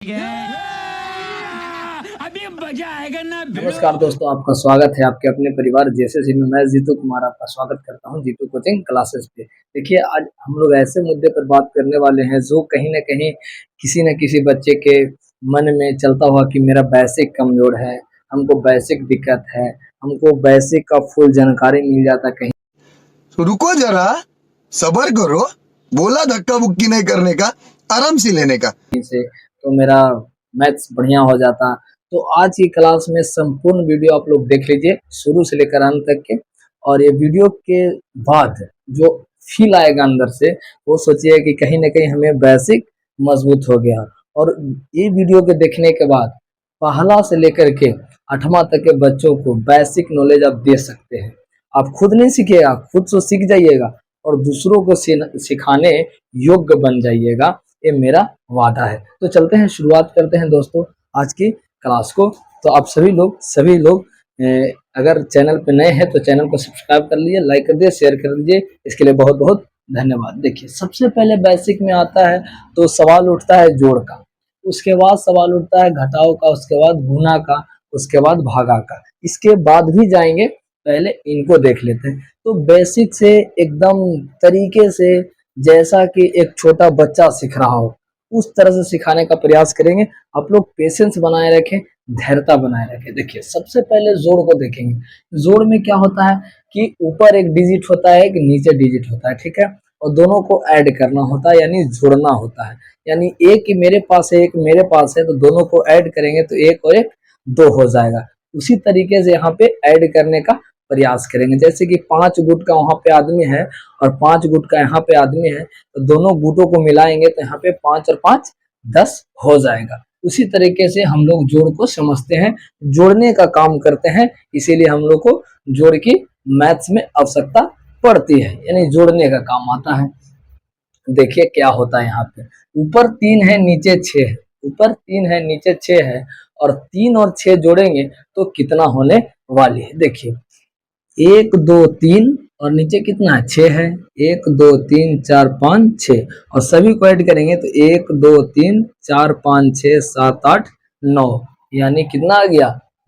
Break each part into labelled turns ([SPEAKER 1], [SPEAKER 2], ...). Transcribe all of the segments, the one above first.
[SPEAKER 1] अभी मजा आएगा ना।
[SPEAKER 2] नमस्कार दोस्तों, आपका स्वागत है आपके अपने परिवार जैसे में। मैं जीतू कुमार आपका स्वागत करता हूं जीतू कोचिंग क्लासेस पे। देखिए, आज हम लोग ऐसे मुद्दे पर बात करने वाले हैं जो कहीं न कहीं किसी न किसी बच्चे के मन में चलता हुआ कि मेरा बेसिक कमजोर है, हमको बेसिक दिक्कत है, हमको बेसिक का फुल जानकारी मिल जाता कहीं
[SPEAKER 3] तो रुको जरा, सबर करो। बोला धक्का बुक्की नहीं करने का, आराम से लेने का।
[SPEAKER 2] से, तो मेरा मैथ्स बढ़िया हो जाता। तो आज की क्लास में संपूर्ण वीडियो आप लोग देख लीजिए शुरू से लेकर अंत तक के, और ये वीडियो के बाद जो फील आएगा अंदर से वो सोचिए कि कहीं ना कहीं हमें बेसिक मजबूत हो गया। और ये वीडियो के देखने के बाद पहला से लेकर के 8वां तक के बच्चों को बेसिक नॉलेज आप दे सकते हैं। आप खुद नहीं सीखिएगा, खुद से सीख जाइएगा और दूसरों को सिखाने योग्य बन जाइएगा, ये मेरा वादा है। तो चलते हैं, शुरुआत करते हैं दोस्तों आज की क्लास को। तो आप सभी लोग अगर चैनल पे नए हैं तो चैनल को सब्सक्राइब कर लीजिए, लाइक कर दीजिए, शेयर कर दीजिए। इसके लिए बहुत बहुत धन्यवाद। देखिए, सबसे पहले बेसिक में आता है तो सवाल उठता है जोड़ का, उसके बाद सवाल उठता है घटाव का, उसके बाद गुणा का, उसके बाद भागा का। इसके बाद भी जाएंगे, पहले इनको देख लेते हैं। तो बेसिक से एकदम तरीके से, जैसा कि एक छोटा बच्चा सीख रहा हो उस तरह से सिखाने का प्रयास करेंगे। आप लोग पेशेंस बनाए रखें, धैर्यता बनाए रखें। देखिए, सबसे पहले जोड़ को देखेंगे। जोड़ में क्या होता है कि ऊपर एक डिजिट होता है, एक नीचे डिजिट होता है, ठीक है, और दोनों को ऐड करना होता है, यानी जोड़ना होता है। यानी एक मेरे पास है, एक मेरे पास है, तो दोनों को ऐड करेंगे तो एक और एक 2 हो जाएगा। उसी तरीके से यहाँ पे ऐड करने का प्रयास करेंगे। जैसे कि 5 गुट का वहां पे आदमी है और 5 गुट का यहाँ पे आदमी है, तो दोनों गुटों को मिलाएंगे तो यहाँ पे 5 और 5 10 हो जाएगा। उसी तरीके से हम लोग जोड़ को समझते हैं, जोड़ने का काम करते हैं, इसीलिए हम लोग को जोड़ की मैथ्स में आवश्यकता पड़ती है, यानी जोड़ने का काम आता है। देखिए क्या होता है यहाँ पे, ऊपर 3 है नीचे 6 है, ऊपर 3 है नीचे 6 है, और 3 और 6 जोड़ेंगे तो कितना होने वाली है। देखिए 1 2 3 और नीचे कितना है 6 है, 1 2 3 4 5 6, और सभी को ऐड करेंगे तो 1 2 3 4 5 6 7 8 9, यानी कितना आ गया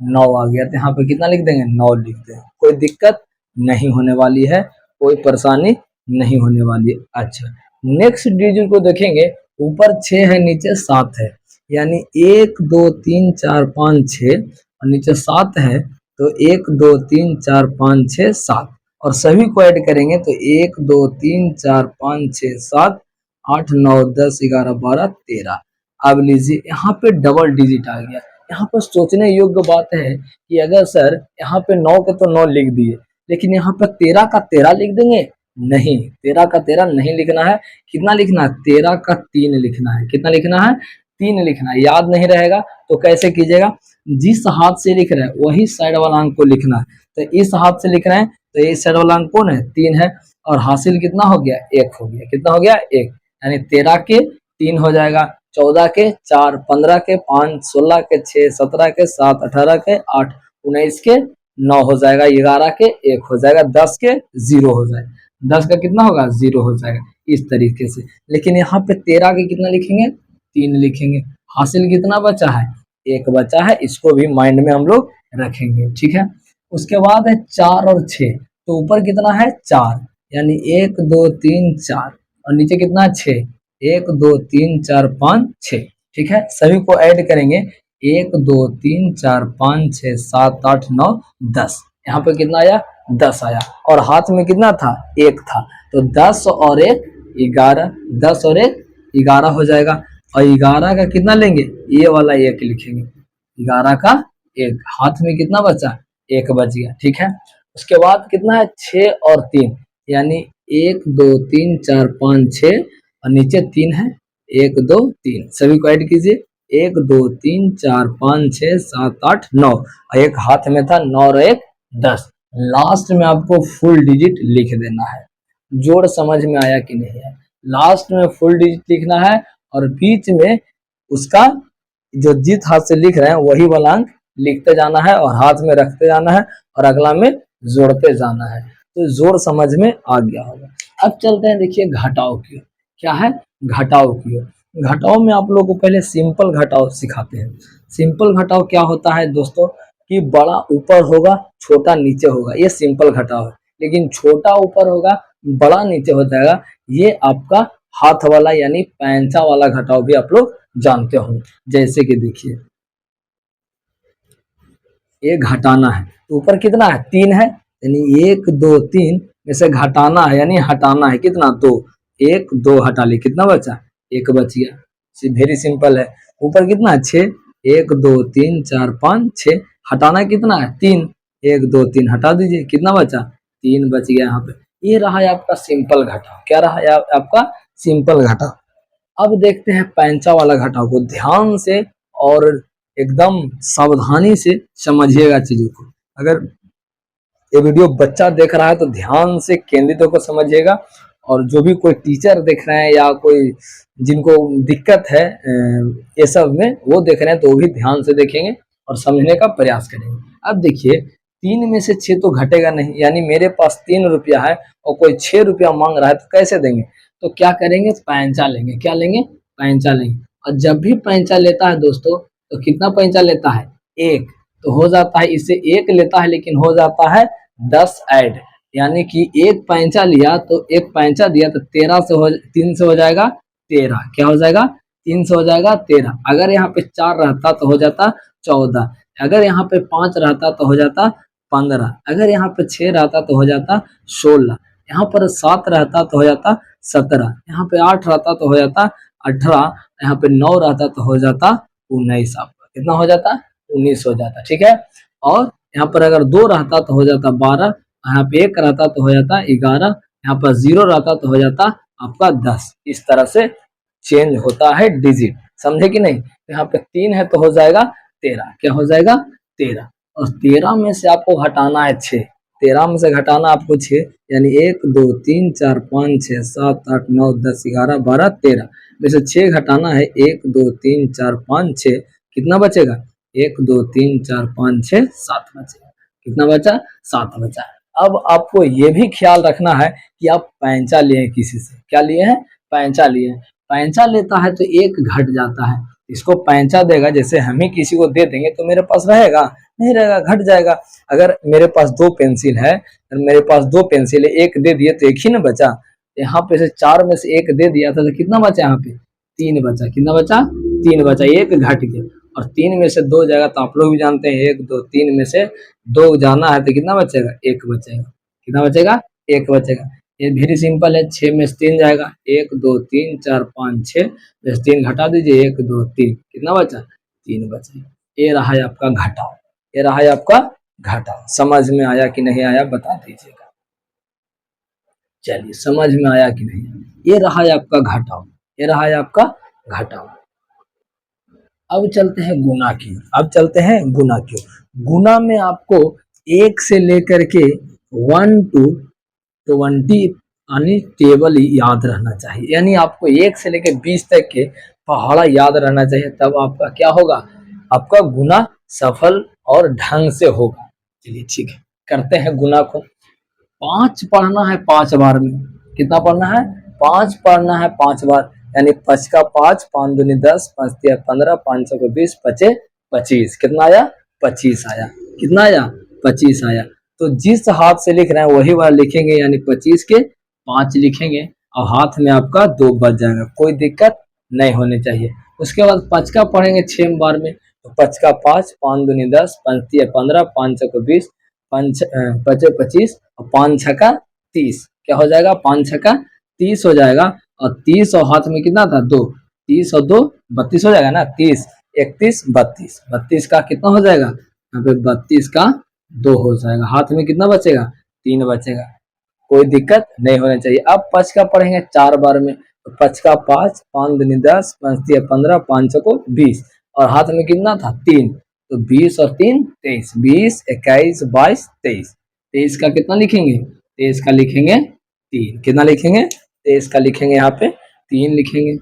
[SPEAKER 2] 9 आ गया। तो यहाँ पे कितना लिख देंगे 9 लिख देंगे। कोई दिक्कत नहीं होने वाली है, कोई परेशानी नहीं होने वाली है। अच्छा, नेक्स्ट डिजिट को देखेंगे, ऊपर 6 है नीचे 7 है, यानी 1 2 3 4 5 6 और नीचे 7 है, तो 1 2 3 4 5 6 7, और सभी को ऐड करेंगे तो 1 2 3 4 5 6 7 8 9 10 11 12 13। अब लीजिए यहाँ पे डबल डिजिट आ गया। यहाँ पर सोचने योग्य बात है कि अगर सर यहाँ पे 9 के तो 9 लिख दिए, लेकिन यहाँ पे 13 का 13 लिख देंगे? नहीं, 13 का 13 नहीं लिखना है। कितना लिखना है? 13 का 3 लिखना है। कितना लिखना है? 3 लिखना है। याद नहीं रहेगा तो कैसे कीजिएगा, जिस हाथ से लिख रहे हैं वही साइड वाला अंक को लिखना है। तो इस हाथ से लिख रहे हैं तो ये साइड वाला अंक कौन है? 3 है, और हासिल कितना हो गया? 1 हो गया। कितना हो गया? 1, यानी 13 के 3 हो जाएगा, 14 के 4, 15 के 5, 16 के 6, 17 के 7, 18 के 8, 19 के 9 हो जाएगा, 11 के 1 हो जाएगा, 10 के 0 हो जाएगा। 10 का कितना होगा? 0 हो जाएगा, इस तरीके से। लेकिन यहाँ पे 13 के कितना लिखेंगे? 3 लिखेंगे। हासिल कितना बचा है? 1 बचा है। इसको भी माइंड में हम लोग रखेंगे, ठीक है। उसके बाद है 4 और 6, तो ऊपर कितना है? 4, यानी 1 2 3 4, और नीचे कितना है? 6, 1 2 3 4 5 6, ठीक है। सभी को ऐड करेंगे 1 2 3 4 5 6 7 8 9 10, यहाँ पे कितना आया? 10 आया, और हाथ में कितना था? 1 था, तो 10 और 1 11, 10 और 1 11 हो जाएगा। और 11 का कितना लेंगे? ये वाला 1 लिखेंगे। 11 का 1, हाथ में कितना बचा? 1 बच गया, ठीक है। उसके बाद कितना है? 6 और 3, यानी 1 2 3 4 5 6, और नीचे 3 है, 1 2 3, सभी को ऐड कीजिए, 1 2 3 4 5 6 7 8 9, और एक हाथ में था 9 और 1 10। लास्ट में आपको फुल डिजिट लिख देना है। जोड़ समझ में आया कि नहीं है? लास्ट में फुल डिजिट लिखना है, और बीच में उसका जो जिस हाथ से लिख रहे हैं वही वाला अंक लिखते जाना है, और हाथ में रखते जाना है, और अगला में जोड़ते जाना है। तो जोड़ समझ में आ गया होगा। अब चलते हैं, देखिए घटाव की ओर। क्या है? घटाव की ओर। घटाओ में आप लोगों को पहले सिंपल घटाओ सिखाते हैं। सिंपल घटाओ क्या होता है दोस्तों कि बड़ा ऊपर होगा छोटा नीचे होगा, ये सिंपल घटाओ है। लेकिन छोटा ऊपर होगा बड़ा नीचे हो जाएगा, ये आपका हाथ वाला यानी पैंचा वाला घटाओ भी आप लोग जानते होंगे। जैसे कि देखिए ये घटाना है तो ऊपर कितना है 3 है, यानी 1 2 3 में से घटाना है यानी हटाना है कितना 2, 1 2 हटा लिए कितना बचा 1 बच गया। वेरी सिंपल है। ऊपर कितना है 6, 1 2 3 4 5 6, हटाना कितना है 3, 1 2 3 हटा दीजिए कितना बचा 3 बच गया यहाँ पे। ये रहा है आपका सिंपल घटाव। क्या रहा है आपका सिंपल घटाव। अब देखते हैं पैंचा वाला घटाव को ध्यान से और एकदम सावधानी से समझिएगा चीजों को। अगर ये वीडियो बच्चा देख रहा है तो ध्यान से केंद्रित होकर समझिएगा, और जो भी कोई टीचर देख रहे हैं या कोई जिनको दिक्कत है ये सब में वो देख रहे हैं तो वो भी ध्यान से देखेंगे और समझने का प्रयास करेंगे। अब देखिए 3 में से 6 तो घटेगा नहीं, यानी मेरे पास 3 रुपया है और कोई 6 रुपया मांग रहा है तो कैसे देंगे, तो क्या करेंगे पैंचा लेंगे। क्या लेंगे पैंचा लेंगे। और जब भी पैंचा लेता है दोस्तों तो कितना पैंचा लेता है 1, तो हो जाता है इससे 1 लेता है लेकिन हो जाता है 10 ऐड, यानी कि 1 पैंचा लिया तो 1 पैंचा दिया तो 13 से 3 से हो जाएगा 13। क्या हो जाएगा 3 से हो जाएगा 13। अगर यहाँ पे 4 रहता तो हो जाता 14, अगर यहाँ पे 5 रहता तो हो जाता 15, अगर यहाँ पे 6 रहता तो हो जाता 16, यहाँ पर 7 रहता तो हो जाता 17, यहाँ पे 8 रहता तो हो जाता 18, यहाँ पे 9 रहता तो हो जाता 19। आपका कितना हो जाता 19 हो जाता। ठीक है। और यहाँ पर अगर 2 रहता तो हो जाता 12, यहाँ पे 1 रहता तो हो जाता 11, यहाँ पर 0 रहता तो हो जाता आपका 10। इस तरह से चेंज होता है डिजिट, समझे कि नहीं। यहाँ पे 3 है तो हो जाएगा 13। क्या हो जाएगा 13। और 13 में से आपको घटाना है 6, 13 में से घटाना आपको 6, यानी 1 2 3 4 5 6 7 8 9 10 11 12 13 में से 6 घटाना है 1 2 3 4 5 6, कितना बचेगा 1 2 3 4 5 6 7 बचेगा। कितना बचा 7 बचा। अब आपको ये भी ख्याल रखना है कि आप पैंचा लिए किसी से, क्या लिए हैं पैंचा लिए। पैंचा लेता है तो 1 घट जाता है, इसको पैंचा देगा जैसे हम ही किसी को दे देंगे तो मेरे पास रहेगा नहीं रहेगा घट जाएगा। अगर मेरे पास 2 पेंसिल है, मेरे पास 2 पेंसिल है, 1 दे दिए तो 1 ही ना बचा। यहाँ पे से 4 में से 1 दे दिया था तो कितना बचा यहाँ पे 3 बचा। कितना बचा 3 बचा, 1 घट गया। और 3 में से 2 जाएगा तो आप लोग भी जानते हैं 1 2 3 में से 2 जाना है तो कितना बचेगा 1 बचेगा। कितना बचेगा 1 बचेगा। ये वेरी सिंपल है। 6 में से 3 जाएगा 1 2 3 4 5 6 में से 3 घटा दीजिए 1 2 3, कितना बचा 3 बचा। ये रहा है आपका घटाव, ये रहा है आपका घटाव। समझ में आया कि नहीं आया बता दीजिएगा। चलिए समझ में आया कि नहीं। ये रहा है आपका घटाव, ये रहा है आपका घटाव। अब चलते हैं गुना की, अब चलते हैं गुना की। गुना में आपको 1 से लेकर के 1 to 20 यानी टेबल याद रहना चाहिए, यानी आपको 1 से लेकर 20 तक के पहाड़ा याद रहना चाहिए, तब आपका क्या होगा आपका गुना सफल और ढंग से होगा। चलिए ठीक है करते हैं गुना को। 5 पढ़ना है 5 बार में, कितना पढ़ना है 5 पढ़ना है 5 बार, यानी 5 का 5 5 दूनी 10 5 तिया 15 5 को 20 5 25, कितना आया 25 आया। कितना आया 25 आया। तो जिस हाथ से लिख रहे हैं वही बार लिखेंगे, यानी 25 के 5 लिखेंगे और हाथ में आपका 2 बच जाएगा, कोई दिक्कत नहीं होनी चाहिए। उसके बाद 5 का पढ़ेंगे 6 बार में, तो 5 का 5 5 दूनी 10 5 तिया 15 5 को 20 5 25 और 5 छक्का 30, क्या हो जाएगा 5 छक्का 30 हो जाएगा। और 30 और हाथ में कितना था 2, 30 और 2 32 हो जाएगा ना, 30 31 32, 32 का कितना हो जाएगा यहाँ पे 32 का 2 हो जाएगा। हाथ में कितना बचेगा 3 बचेगा, कोई दिक्कत नहीं होनी चाहिए। अब 5 का पढ़ेंगे 4 बार में, तो 5 का 5 5 दूनी 10 5 तिया 15 5 को 20 और हाथ में कितना था 3, तो 20 और 3 23, 20 21 22 23, 23 का कितना लिखेंगे 23 का लिखेंगे 3, कितना लिखेंगे 23 का लिखेंगे यहाँ पे 3 लिखेंगे।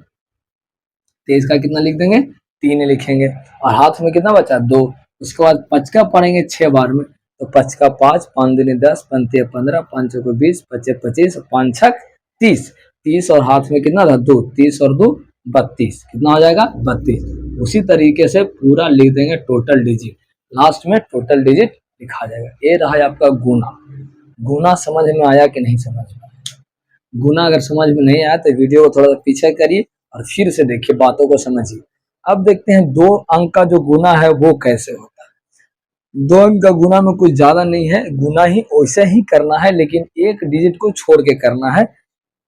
[SPEAKER 2] 23 का कितना लिख देंगे 3 लिखेंगे और हाथ में कितना बचा 2। उसके बाद 5 का पढ़ेंगे 6 बार में, तो 5 का 5 5 दूनी 10 5 तिया 15 5 को 20 25 5 छक 30, 30 और हाथ में कितना था 2, 30 और 2 32। कितना हो जाएगा? 32। उसी तरीके से पूरा लिख देंगे टोटल डिजिट, लास्ट में टोटल डिजिट लिखा जाएगा। ये रहा आपका गुना। गुना समझ में आया कि नहीं समझ में आया? गुना अगर समझ में नहीं आया तो वीडियो को थोड़ा सा पीछे करिए और फिर से देखिए, बातों को समझिए। अब देखते हैं 2 अंक का जो गुना है वो कैसे होता है। 2 अंक का गुना में कुछ ज्यादा नहीं है, गुना ही वैसे ही करना है, लेकिन एक डिजिट को छोड़ के करना है।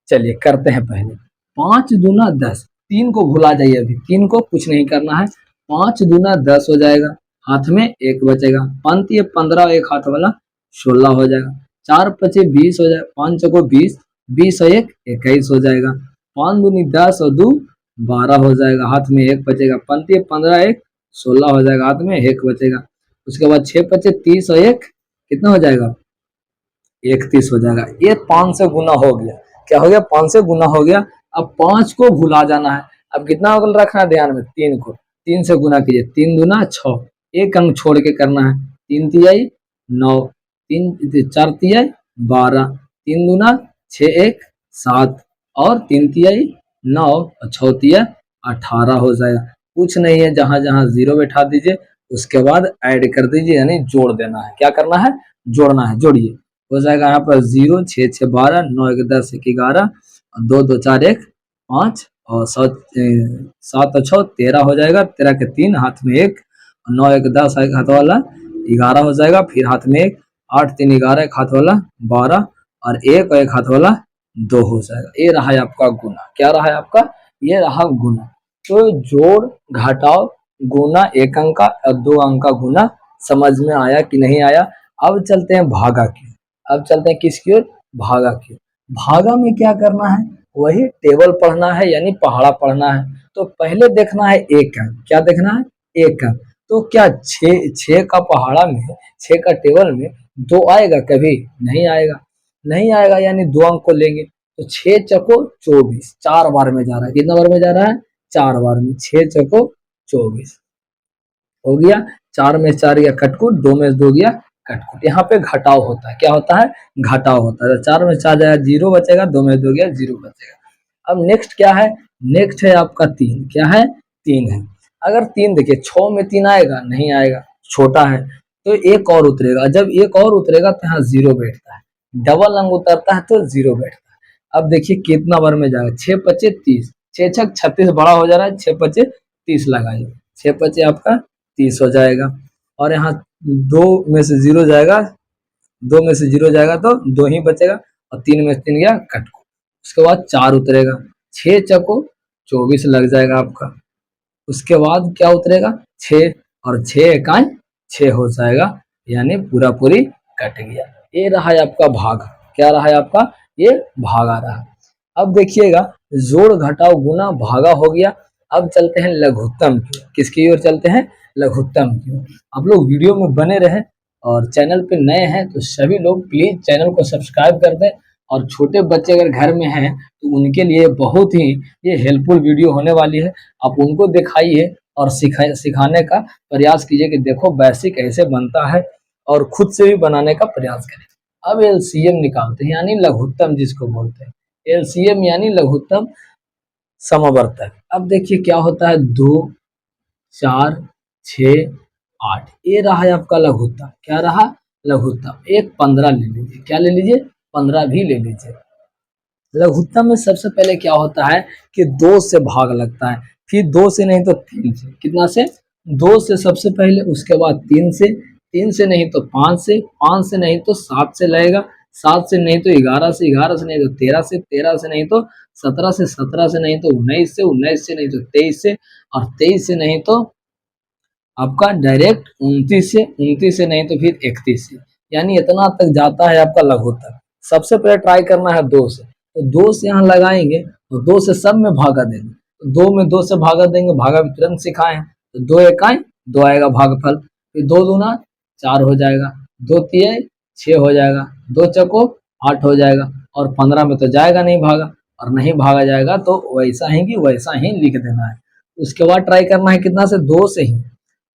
[SPEAKER 2] चलिए करते हैं पहले। 5 दूना 10, 3 को भुला जाइए, अभी 3 को कुछ नहीं करना है। 5 दूना 10 हो जाएगा, हाथ में 1 बचेगा। 5 ये 15, एक हाथ वाला 16 हो जाएगा। 4 पचे 20 हो जाएगा, 5 चौको 20, 20 और 1 21 हो जाएगा। 5 दूनी 10 और 2 12 हो जाएगा, हाथ में 1 बचेगा। 5 ये 15, 1 16 हो जाएगा, हाथ में 1 बचेगा। उसके बाद 6 पचे 30 और 1 कितना हो जाएगा? 31 हो जाएगा। ये 5 से गुना हो गया। क्या हो गया? 5 से गुना हो गया। अब 5 को भुला जाना है। अब कितना रखना है ध्यान में? 3 को 3 से गुना कीजिए। 3 दूना 6, एक अंक छोड़ के करना है। 3 तिहाई 9, 3 4 तिहाई 12, 3 दूना 6, 1 7 और 3 तिहाई 9 और 6 तिहाई 18 हो जाएगा। कुछ नहीं है, जहां जहां 0 बैठा दीजिए, उसके बाद ऐड कर दीजिए, यानी जोड़ देना है। क्या करना है? जोड़ना है। जोड़िए, हो जाएगा यहाँ पर 0 6 6 12, 9 1 10 1 11, 2 2 4 1 5 और 7 और 6 13 हो जाएगा। 13 के 3, हाथ में 1, 9 1 10 एक हाथ वाला 11 हो जाएगा, फिर हाथ में 1, 8 3 11 एक हाथ वाला 12 और 1 और एक हाथ वाला 2 हो जाएगा। ये रहा है आपका गुना। क्या रहा है आपका? ये रहा गुना। तो जोड़ घटाव गुना, 1 अंक का और 2 अंक का गुना समझ में आया कि नहीं आया? अब चलते हैं भागा की। अब चलते हैं किसकी ओर? भागा की। भागा में क्या करना है? वही टेबल पढ़ना है, यानी पहाड़ा पढ़ना है। तो पहले देखना है 1 अंक। क्या देखना है? 1 अंक। तो क्या 6 का पहाड़ा में, 6 का टेबल में 2 आएगा? कभी नहीं आएगा। नहीं आएगा, यानी 2 अंक को लेंगे। तो 6 चको 24, 4 बार में जा रहा है। कितना बार में जा रहा है? 4 बार में। 6 चको 24 हो गया। 4 में 4 गया कटकुट, 2 में 2 गया कटकुट। यहाँ पे घटाव होता है। क्या होता है? घटाव होता है। 4 में 4 जाएगा 0 बचेगा, 2 में 2 गया 0 बचेगा। अब नेक्स्ट क्या है? नेक्स्ट है आपका 3। क्या है? 3 है। अगर 3 देखिए, 6 में 3 आएगा? नहीं आएगा, छोटा है। तो एक और उतरेगा। जब एक और उतरेगा तो यहाँ 0 बैठता है। डबल अंक उतरता है तो 0 बैठता है। अब देखिए कितना बार में जाएगा? 6 पचे 30, 6 छक 36 बड़ा हो जा रहा है। 6 पचे 30 लगाइए, 6 पचे आपका 30 हो जाएगा। और यहाँ 2 में से 0 जाएगा, 2 में से 0 जाएगा तो 2 ही बचेगा और 3 में से 3 गया कट को। उसके बाद 4 उतरेगा, 6 चको 24 लग जाएगा आपका। उसके बाद क्या उतरेगा? 6 और 6 इकाई 6 हो जाएगा, यानी पूरा पूरी कट गया। ये रहा है आपका भाग। क्या रहा है आपका? ये भागा रहा। अब देखिएगा, जोड़ घटाव गुना भागा हो गया। अब चलते हैं लघुत्तम की। किसकी ओर चलते हैं? लघुत्तम की ओर। आप लोग वीडियो में बने रहें और चैनल पे नए हैं तो सभी लोग प्लीज चैनल को सब्सक्राइब कर दें। और छोटे बच्चे अगर घर में हैं तो उनके लिए बहुत ही ये हेल्पफुल वीडियो होने वाली है। आप उनको दिखाइए और सिखाने का प्रयास कीजिए कि देखो बेसिक ऐसे बनता है, और खुद से भी बनाने का प्रयास करें। अब एलसीएम निकालते हैं, यानी लघुत्तम जिसको बोलते हैं। एलसीएम यानी लघुत्तम समवर्तक। अब देखिए क्या होता है? 2 4 6 8, ये रहा है आपका लघुत्तम। क्या रहा? लघुत्तम। एक 15 ले लीजिए। क्या ले लीजिए? 15 भी ले लीजिए। लघुत्तम में सबसे पहले क्या होता है कि 2 से भाग लगता है, फिर 2 से नहीं तो 3 से। कितना से? 2 से सबसे पहले, उसके बाद 3 से, 3 से नहीं तो 5 से, 5 से नहीं तो 7 से लगेगा, 7 से नहीं तो 11 से, 11 से नहीं तो 13 से, 13 से नहीं तो 17 से, 17 से नहीं तो 19 से, 19 से नहीं तो 23 से, और 23 से नहीं तो आपका डायरेक्ट 29 से, 29 से नहीं तो फिर 31 से, यानी इतना तक जाता है आपका लघुत्तम। सबसे पहले ट्राई करना है 2 से, तो 2 से यहाँ लगाएंगे और 2 से सब में भागा देंगे। तो 2 में 2 से भागा देंगे, भागा वितरण सिखाए हैं। तो 2 इकाई 2 आएगा भागफल, फिर 2 दूना 4 हो जाएगा, 2 तिहाई 6 हो जाएगा, 2 चको 8 हो जाएगा, और 15 में तो जाएगा नहीं भागा, और नहीं भागा जाएगा तो वैसा ही कि वैसा ही लिख देना है। उसके बाद ट्राई करना है कितना से? 2 से ही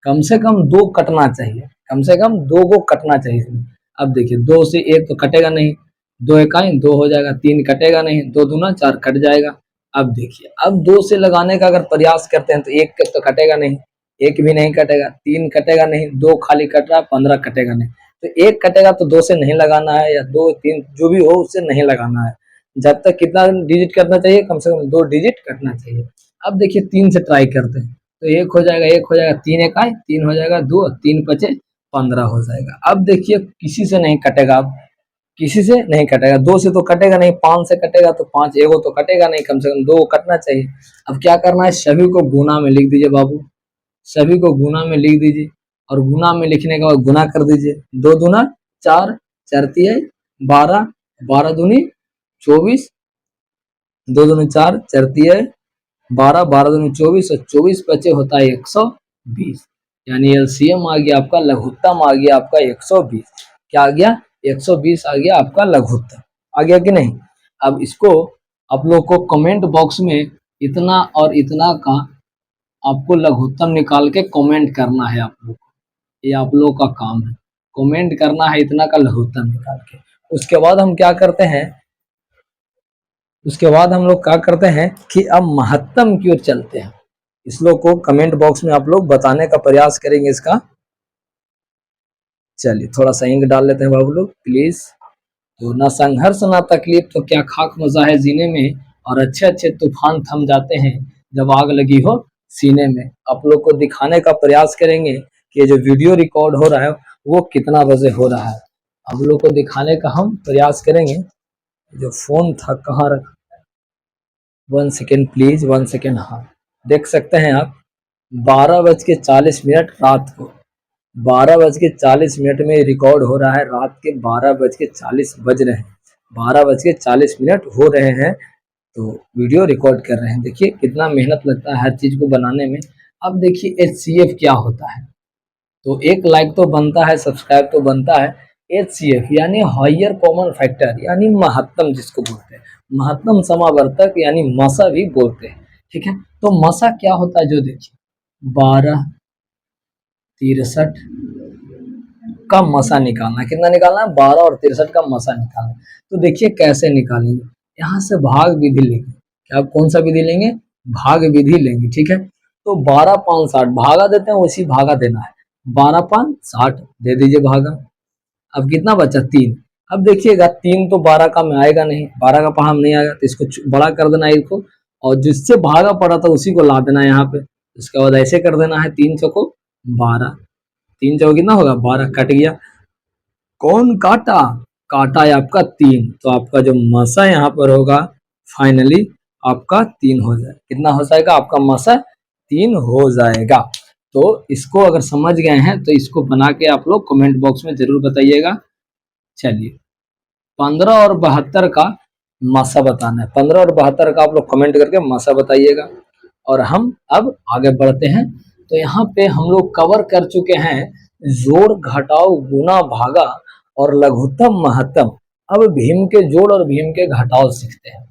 [SPEAKER 2] कम से कम 2 कटना चाहिए, कम से कम 2 को कटना चाहिए इसमें। अब देखिए 2 से 1 तो कटेगा नहीं, 2 इकाई 2 हो जाएगा, 3 कटेगा नहीं, 2 दूना 4 कट जाएगा, अब देखिए, अब 2 से लगाने का अगर प्रयास करते हैं तो 1 तो कटेगा नहीं, 1 भी नहीं कटेगा, 3 कटेगा नहीं, 2 खाली कट रहा है, 15 कटेगा नहीं। तो 1 कटेगा तो 2 से नहीं लगाना है, या 2 3 जो भी हो उससे नहीं लगाना है। जब तक कितना डिजिट कटना चाहिए, कम से कम 2 डिजिट कटना चाहिए। अब देखिए 3 से ट्राई करते हैं, तो 1 हो जाएगा, 1 हो जाएगा, 3 1 आए, 3 हो जाएगा, 2 3 5 15 हो जाएगा। अब देखिए किसी से नहीं कटेगा, अब किसी से नहीं कटेगा, 2 से तो कटेगा नहीं, 5 से कटेगा तो 5 एगो तो कटेगा नहीं, कम से कम 2 कटना चाहिए। अब क्या करना है, सभी को गुना में लिख दीजिए बाबू, सभी को गुना में लिख दीजिए, और गुना में लिखने के बाद गुना कर दीजिए। 2 दूना 4, 4 तिया 12, 12 दूनी 24, 2 दूनी 4, 4 तिया 12, 12 दूनी 24, और 24 पचे होता है 120। यानी एलसीएम आ गया आपका, लघुत्तम आ गया आपका 120। क्या आ गया, 120 आ गया आपका लघुत्तम। आ गया कि नहीं। अब इसको आप लोग को कमेंट बॉक्स में इतना और इतना का आपको लघुत्तम निकाल के कमेंट करना है आप लोग को, ये आप लोग का काम है, कमेंट करना है इतना का लघुत्तम निकाल के। उसके बाद हम क्या करते हैं, उसके बाद हम लोग क्या करते हैं कि अब महत्तम की ओर चलते हैं। इस लोग को कमेंट बॉक्स में आप लोग बताने का प्रयास करेंगे इसका। चलिए थोड़ा सा इंक डाल लेते हैं बाबू लोग प्लीज। तो ना संघर्ष ना तकलीफ तो क्या खाक मजा है जीने में, और अच्छे अच्छे तूफान थम जाते हैं जब आग लगी हो सीने में। आप लोग को दिखाने का प्रयास करेंगे कि जो वीडियो रिकॉर्ड हो रहा है वो कितना बजे हो रहा है, आप लोग को दिखाने का हम प्रयास करेंगे। जो फोन था कहाँ रखा, 1 सेकेंड प्लीज, 1 सेकेंड। हाँ देख सकते हैं आप, 12:40 रात को, 12:40 में रिकॉर्ड हो रहा है, रात के 12:40 बज रहे हैं, 12:40 हो रहे हैं, तो वीडियो रिकॉर्ड कर रहे हैं। देखिए कितना मेहनत लगता है हर चीज को बनाने में। अब देखिए HCF क्या होता है, तो एक लाइक तो बनता है, सब्सक्राइब तो बनता है। HCF यानी हायर कॉमन फैक्टर, यानी महत्तम जिसको बोलते हैं, महत्तम समावर्तक यानी मसा भी बोलते हैं। ठीक है, तो मसा क्या होता है, जो देखिए 12:63 का मसा निकालना, कितना निकालना है, 12 और 63 का मसा निकालना। तो देखिए कैसे निकालेंगे, यहाँ से भाग विधि लेंगे। क्या, कौन सा विधि लेंगे, भाग विधि लेंगे। ठीक है, तो 12 5 60 भागा देते हैं, उसी भागा देना है, 12 5 60 दे दीजिए भागा। अब कितना बचा, 3। अब देखिएगा 3 तो 12 का में आएगा नहीं, 12 का पहाड़ नहीं आएगा, तो इसको बड़ा कर देना है इसको, और जिससे भागा पड़ा था उसी को ला देना है यहाँ पे। उसके बाद ऐसे कर देना है, 3 चौको 12, 3 चौको कितना होगा 12, कट गया। कौन काटा, काटा है आपका 3, तो आपका जो मसा यहाँ पर होगा फाइनली आपका 3 हो जाएगा। कितना हो जाएगा आपका मसा, 3 हो जाएगा। तो इसको अगर समझ गए हैं तो इसको बना के आप लोग कमेंट बॉक्स में जरूर बताइएगा। चलिए 15 और 72 का मसा बताना है, 15 और 72 का आप लोग कमेंट करके मसा बताइएगा। और हम अब आगे बढ़ते हैं, तो यहाँ पे हम लोग कवर कर चुके हैं जोड़ घटाव गुना भागा और लघुत्तम महत्तम। अब भीम के जोड़ और भीम के घटाव सीखते हैं।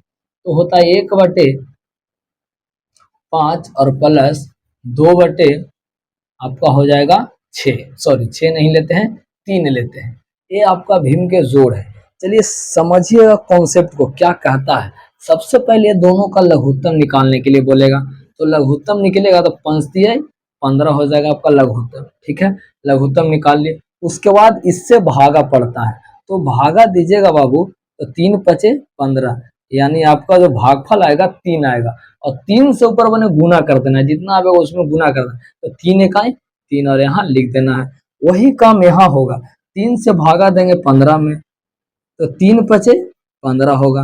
[SPEAKER 2] तो होता है 1/5 और प्लस 2 आपका हो जाएगा 6, सॉरी 6 नहीं लेते हैं, 3 लेते हैं। ये आपका भीम के जोड़ है। चलिए समझिएगा कॉन्सेप्ट को क्या कहता है। सबसे पहले दोनों का लघुत्तम निकालने के लिए बोलेगा, तो लघुत्तम निकलेगा तो 5 दिया 15 हो जाएगा आपका लघुत्तम। ठीक है, लघुत्तम निकाल लिए। उसके बाद इससे भागा पड़ता है, तो भागा दीजिएगा बाबू, तो 3 5 15, यानी आपका जो भागफल आएगा 3 आएगा, और 3 से ऊपर मैंने गुना कर देना है, जितना आएगा उसमें गुना कर देना, तो 3 इकाई 3 और यहाँ लिख देना है। वही काम यहाँ होगा, 3 से भागा देंगे 15 में, तो 3 5 15 होगा,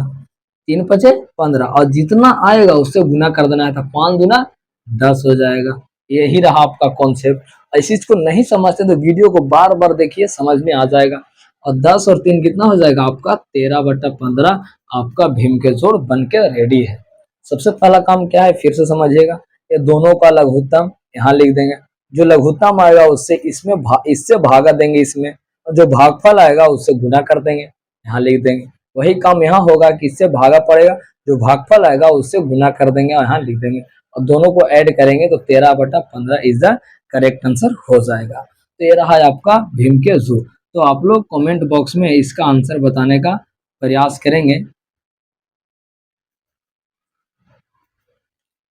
[SPEAKER 2] 3 5 15, और जितना आएगा उससे गुना कर देना है, तो 5 दूना 10 हो जाएगा। यही रहा आपका कॉन्सेप्ट। इस चीज को नहीं समझते तो वीडियो को बार बार देखिए, समझ में आ जाएगा। और 10 और 3 कितना हो जाएगा आपका 13/15, आपका भीम के जोड़ बन के रेडी है। सबसे पहला काम क्या है फिर से समझिएगा, ये दोनों का लघुत्तम यहाँ लिख देंगे, जो लघुत्तम आएगा उससे इससे भागा देंगे इसमें, और जो भागफल आएगा उससे गुना कर देंगे, यहाँ लिख देंगे। वही काम यहाँ होगा कि इससे भागा पड़ेगा, जो भागफल आएगा उससे गुना कर देंगे और यहाँ लिख देंगे, और दोनों को ऐड करेंगे तो 13/15 इज द करेक्ट आंसर हो जाएगा। तो ये रहा आपका भीम के जोड़। तो आप लोग कमेंट बॉक्स में इसका आंसर बताने का प्रयास करेंगे।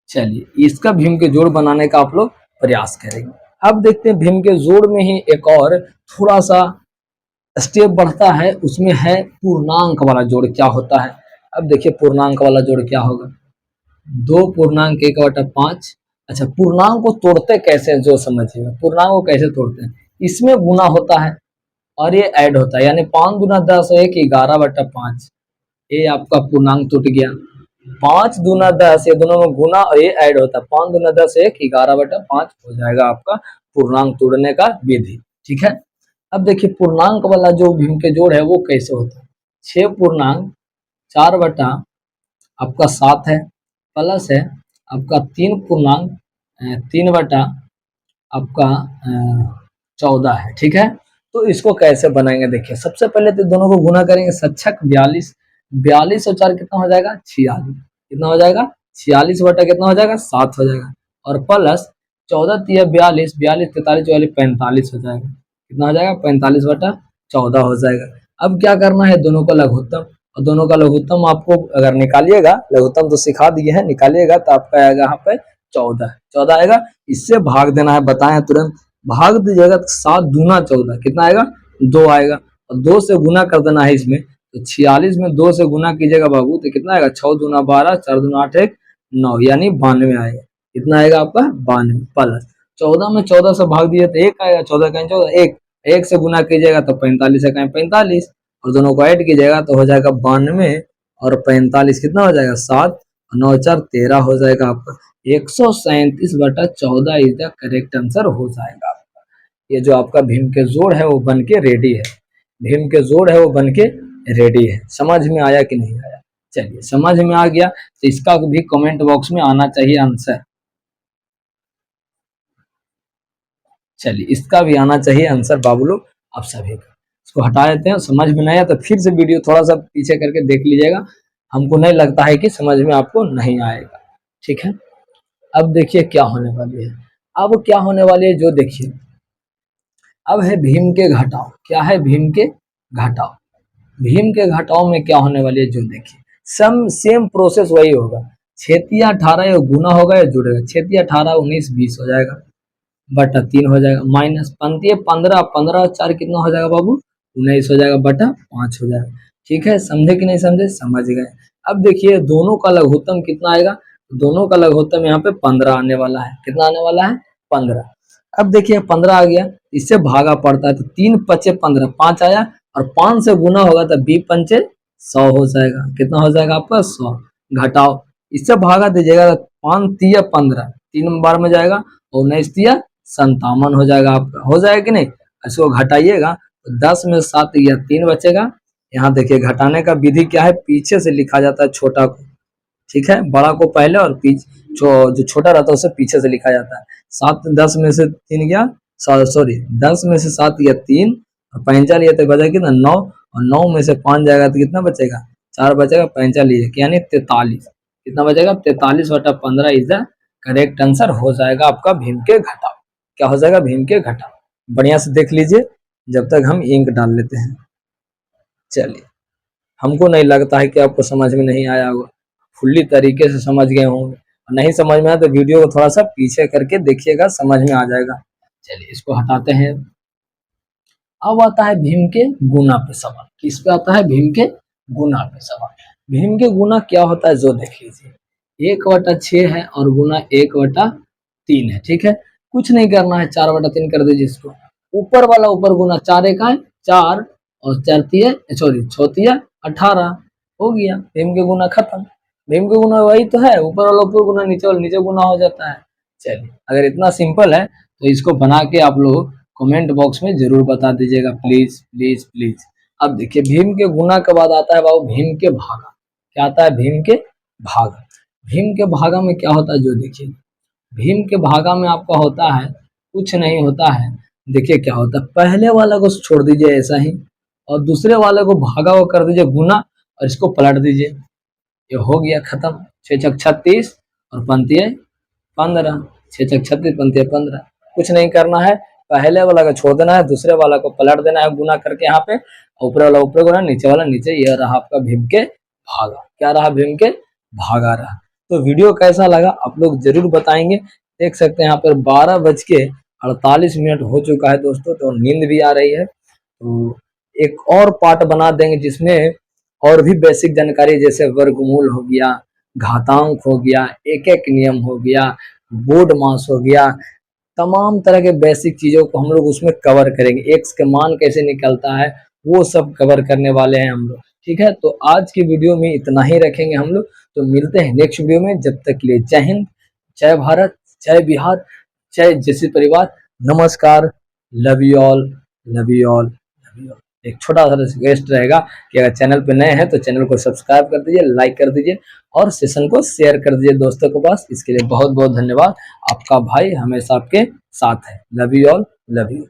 [SPEAKER 2] चलिए इसका भीम के जोड़ बनाने का आप लोग प्रयास करेंगे। अब देखते हैं भीम के जोड़ में ही एक और थोड़ा सा स्टेप बढ़ता है, उसमें है पूर्णांक वाला जोड़ क्या होता है। अब देखिए पूर्णांक वाला जोड़ क्या होगा, 2 पूर्णांक 1/5। अच्छा पूर्णांक को तोड़ते कैसे हैं, जो समझिएगा पूर्णांक को कैसे तोड़ते हैं, इसमें गुना होता है और ये ऐड होता है, यानी 5 दूना 10 1 11/5। ये आपका पूर्णांक टूट गया। 5 दूना 10 ये दोनों में गुना और ये ऐड होता है, 5 दूना 10 1 11/5 हो जाएगा आपका पूर्णांक तोड़ने का विधि। ठीक है। अब देखिए पूर्णांक वाला जो भीम के जोड़ है वो कैसे होता है, 6 पूर्णांक 4 आपका 7 है, प्लस है आपका 3 पूर्णांक 3 आपका 14 है। ठीक है। तो इसको कैसे बनाएंगे, देखिए सबसे पहले तो दोनों को गुना करेंगे, 7×6 = 42 और 4 कितना हो जाएगा 46, कितना हो जाएगा 46 बटा कितना हो जाएगा 7 हो जाएगा, और प्लस 14×3 = 42, 42 43 45 हो जाएगा, कितना हो जाएगा 45/14 हो जाएगा। अब क्या करना है, दोनों का लघुत्तम, और दोनों का लघुत्तम आपको अगर निकालिएगा, लघुत्तम तो सिखा दिए हैं, निकालिएगा तो आपका आएगा यहाँ पे 14 आएगा। इससे भाग देना है, बताएं तुरंत भाग दीजिएगा तो 7 दूना 14 कितना आएगा 2 आएगा, और 2 से गुना कर देना है इसमें, तो 46 में 2 से गुना कीजिएगा बाबू तो कितना आएगा 6 दूना 12 4 दूना 8 1 9 यानी 92 आएगा, कितना आएगा आपका 92, प्लस 14 में 14 से भाग दिए तो 1 आएगा, 14 का 14 1 से गुना कीजिएगा तो 45 का 45, और दोनों को ऐड कीजिएगा तो हो जाएगा 92 और 45 कितना हो जाएगा 7 9 4 13 हो जाएगा आपका 137/14 इज द करेक्ट आंसर हो जाएगा आपका। ये जो आपका भीम के जोड़ है वो बन के रेडी है, भीम के जोड़ है वो बन के रेडी है। समझ में आया कि नहीं आया, चलिए समझ में आ गया तो इसका भी कमेंट बॉक्स में आना चाहिए आंसर। चलिए इसका भी आना चाहिए आंसर बाबू लोग आप सभी का। इसको हटा देते हैं, समझ में नहीं आया तो फिर से वीडियो थोड़ा सा पीछे करके देख लीजिएगा, हमको नहीं लगता है कि समझ में आपको नहीं आएगा। ठीक है। अब देखिए क्या होने वाली है, अब क्या होने वाली है जो देखिए, अब है भीम के घटाव। क्या है भीम के घटाव, भीम के घटाव में क्या होने वाली है जो देखिए, सेम प्रोसेस वही होगा, 6×18 ये गुना होगा या जुड़ेगा, 6×18 19 20 हो जाएगा बटा 3 हो जाएगा, माइनस 15 15 और 4 कितना हो जाएगा बाबू 19 हो जाएगा बटा 5 हो जाएगा। ठीक है, समझे कि नहीं समझे, समझ गए। अब देखिए दोनों का लघुत्तम कितना आएगा, दोनों का लघुत्तम यहाँ पे 15 आने वाला है, कितना आने वाला है 15। अब देखिए 15 आ गया, इससे भागा पड़ता है तो 3×5 = 15, 5 आया और 5 से गुना होगा तो 2×5 = 100 हो जाएगा, कितना हो जाएगा आपका 100। घटाओ, इससे भागा दीजिएगा तो 5×3 = 15, 3 बार में जाएगा और 19×3 = 57 हो जाएगा आपका, हो जाएगा कि नहीं। इसको घटाइएगा तो 10 में 7 गया 3 बचेगा। यहाँ देखिए घटाने का विधि क्या है, पीछे से लिखा जाता है छोटा को, ठीक है, बड़ा को पहले और जो छोटा रहता है उसे पीछे से लिखा जाता है। 7 10 में से 3 गया, सॉरी 10 में से 7 गया 3 और 5 लिया तो बचा कितना 9, और 9 में से 5 जाएगा तो कितना बचेगा 4 बचेगा, 5 लिए यानी 43, कितना बचेगा 43/15 इज द करेक्ट आंसर हो जाएगा आपका भीम के घटाव। क्या हो जाएगा भीम के घटाव, बढ़िया से देख लीजिए जब तक हम इंक डाल लेते हैं। चलिए हमको नहीं लगता है कि आपको समझ में नहीं आया होगा, फुल्ली तरीके से समझ गए होंगे, नहीं समझ में आया तो वीडियो को थोड़ा सा पीछे करके देखिएगा, समझ में आ जाएगा। चलिए इसको हटाते हैं। अब आता है भीम के गुना पे सवाल, किस पे आता है भीम के गुना पे सवाल। भीम के गुना क्या होता है जो देख लीजिए, 1/6 है और गुना 1/3 है, ठीक है, कुछ नहीं करना है, 4/3 कर दीजिए इसको, ऊपर वाला ऊपर गुना 4 1 है 4 और 6 18 हो गया, भीम के गुना खत्म। भीम के गुना वही तो है, ऊपर वाला ऊपर गुना नीचे वाला नीचे गुना हो जाता है। चलिए अगर इतना सिंपल है तो इसको बना के आप लोग कमेंट बॉक्स में जरूर बता दीजिएगा प्लीज प्लीज प्लीज। अब देखिए भीम के गुना के बाद आता है बाबू भीम के भागा। क्या आता है भीम के भागा। भीम के भागा में क्या होता है जो देखिए, भीम के भागा में आपका होता है कुछ नहीं होता है, देखिए क्या होता है, पहले वाला को छोड़ दीजिए ऐसा ही और दूसरे वाले को भागा वो कर दीजिए गुना और इसको पलट दीजिए, ये हो गया खत्म। 6×6 = 36 और 15, 6×6 = 36 15, कुछ नहीं करना है, पहले वाला को छोड़ देना है, दूसरे वाला को पलट देना है गुना करके यहाँ पे, ऊपर वाला ऊपर गुना नीचे वाला नीचे, यह रहा आपका भीम के भागा। क्या रहा भीम के भागा रहा। तो वीडियो कैसा लगा आप लोग जरूर बताएंगे। देख सकते हैं यहाँ पर 12:48 हो चुका है दोस्तों, तो नींद भी आ रही है। तो एक और पार्ट बना देंगे जिसमें और भी बेसिक जानकारी जैसे वर्गमूल हो गया, घातांक हो गया, एक एक नियम हो गया, बोर्ड मास हो गया, तमाम तरह के बेसिक चीजों को हम लोग उसमें कवर करेंगे। एक्स का मान कैसे निकलता है वो सब कवर करने वाले हैं हम लोग। ठीक है, तो आज की वीडियो में इतना ही रखेंगे हम लोग। तो मिलते हैं नेक्स्ट वीडियो में, जब तक के लिए जय हिंद, जय भारत, जय बिहार, जय जैसी परिवार, नमस्कार, love you all, love you all, love you all. एक छोटा सा रिक्वेस्ट रहेगा कि अगर चैनल पे नए हैं तो चैनल को सब्सक्राइब कर दीजिए, लाइक कर दीजिए और सेशन को शेयर कर दीजिए दोस्तों के पास। इसके लिए बहुत बहुत धन्यवाद। आपका भाई हमेशा आपके साथ है। Love you all, love you.